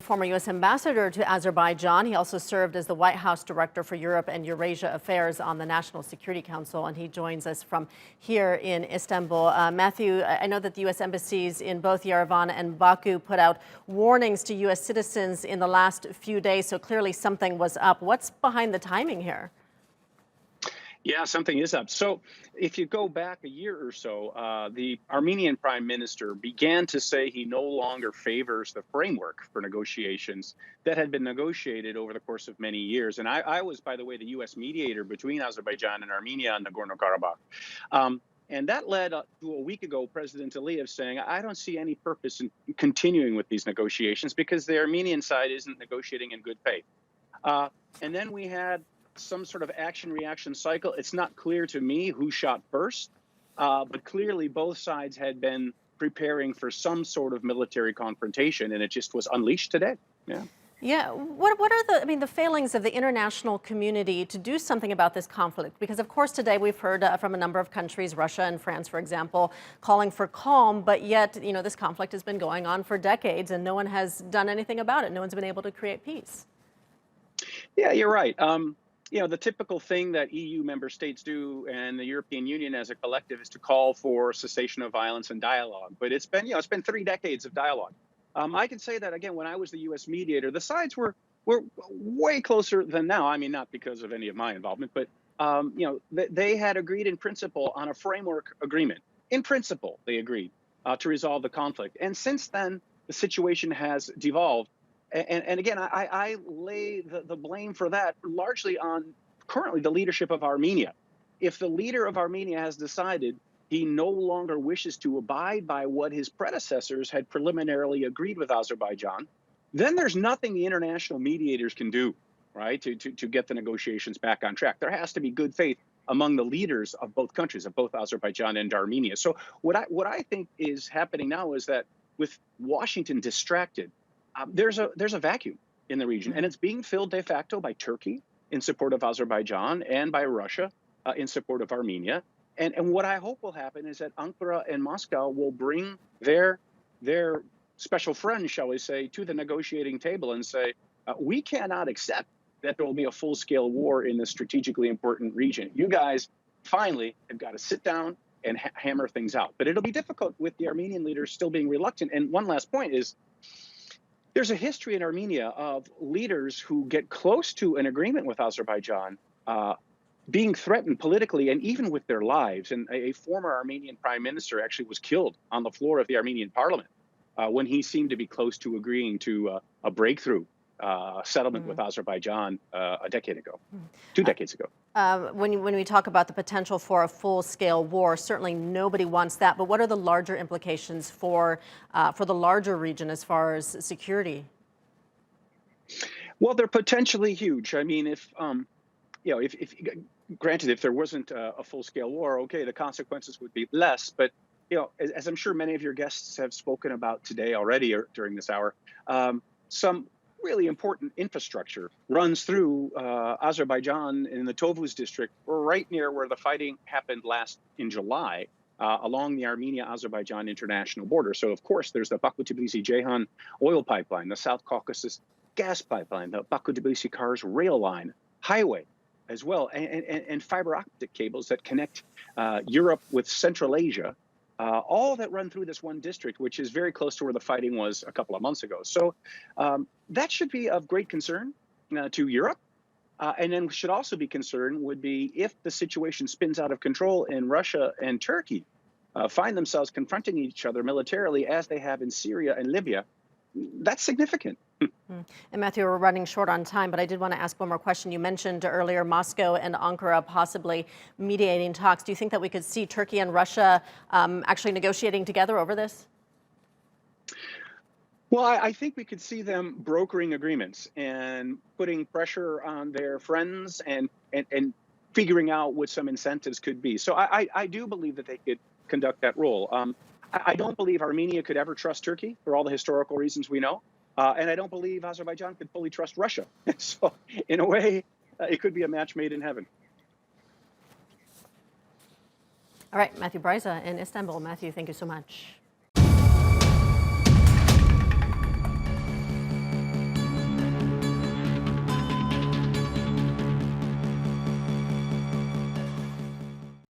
former U.S. ambassador to Azerbaijan. He also served as the White House Director for Europe and Eurasia Affairs on the National Security Council, and he joins us from here in Istanbul. Mathew, I know that the U.S. embassies in both Yerevan and Baku put out warnings to U.S. citizens in the last few days, so clearly something was up. What's behind the timing here? Yeah, something is up. So if you go back a year or so, the Armenian prime minister began to say he no longer favors the framework for negotiations that had been negotiated over the course of many years. And I was, by the way, the U.S. mediator between Azerbaijan and Armenia on Nagorno-karabakh. And that led to a week ago, President Aliyev saying, I don't see any purpose in continuing with these negotiations because the Armenian side isn't negotiating in good faith. And then we had some sort of action-reaction cycle. It's not clear to me who shot first, but clearly both sides had been preparing for some sort of military confrontation, and it just was unleashed today. Yeah. Yeah. What are the failings of the international community to do something about this conflict? Because, of course, today we've heard from a number of countries, Russia and France, for example, calling for calm, but yet, this conflict has been going on for decades and no one has done anything about it. No one's been able to create peace. Yeah, you're right. The typical thing that EU member states do and the European Union as a collective is to call for cessation of violence and dialogue. But it's been 3 decades of dialogue. I can say that, again, when I was the U.S. mediator, the sides were way closer than now. I mean, not because of any of my involvement, but, they had agreed in principle on a framework agreement. In principle, they agreed to resolve the conflict. And since then, the situation has devolved. And again, I lay the blame for that largely on currently the leadership of Armenia. If the leader of Armenia has decided he no longer wishes to abide by what his predecessors had preliminarily agreed with Azerbaijan, then there's nothing the international mediators can do, right, to get the negotiations back on track. There has to be good faith among the leaders of both countries, of both Azerbaijan and Armenia. So what I think is happening now is that with Washington distracted, there's a vacuum in the region, and it's being filled de facto by Turkey in support of Azerbaijan and by Russia in support of Armenia. And what I hope will happen is that Ankara and Moscow will bring their special friends, shall we say, to the negotiating table and say, we cannot accept that there will be a full-scale war in this strategically important region. You guys finally have got to sit down and hammer things out. But it'll be difficult with the Armenian leaders still being reluctant. And one last point is, there's a history in Armenia of leaders who get close to an agreement with Azerbaijan being threatened politically and even with their lives. And a former Armenian prime minister actually was killed on the floor of the Armenian parliament when he seemed to be close to agreeing to a breakthrough settlement with Azerbaijan a decade ago, 2 decades ago. When we talk about the potential for a full-scale war, certainly nobody wants that. But what are the larger implications for the larger region as far as security? Well, they're potentially huge. I mean, if granted, if there wasn't a full-scale war, okay, the consequences would be less. But as I'm sure many of your guests have spoken about today already or during this hour, some really important infrastructure runs through Azerbaijan in the Tovuz district, right near where the fighting happened in July, along the Armenia-Azerbaijan international border. So, of course, there's the Baku-Tbilisi-Ceyhan oil pipeline, the South Caucasus gas pipeline, the Baku-Tbilisi-Kars rail line, highway as well, and fiber optic cables that connect Europe with Central Asia, all that run through this one district, which is very close to where the fighting was a couple of months ago. So that should be of great concern to Europe. And then should also be concerned would be if the situation spins out of control and Russia and Turkey find themselves confronting each other militarily as they have in Syria and Libya. That's significant. And Mathew, we're running short on time, but I did want to ask one more question. You mentioned earlier Moscow and Ankara possibly mediating talks. Do you think that we could see Turkey and Russia actually negotiating together over this? Well, I think we could see them brokering agreements and putting pressure on their friends and figuring out what some incentives could be. So I do believe that they could conduct that role. I don't believe Armenia could ever trust Turkey for all the historical reasons we know. And I don't believe Azerbaijan could fully trust Russia. So in a way, it could be a match made in heaven. All right, Mathew Bryza in Istanbul. Mathew, thank you so much.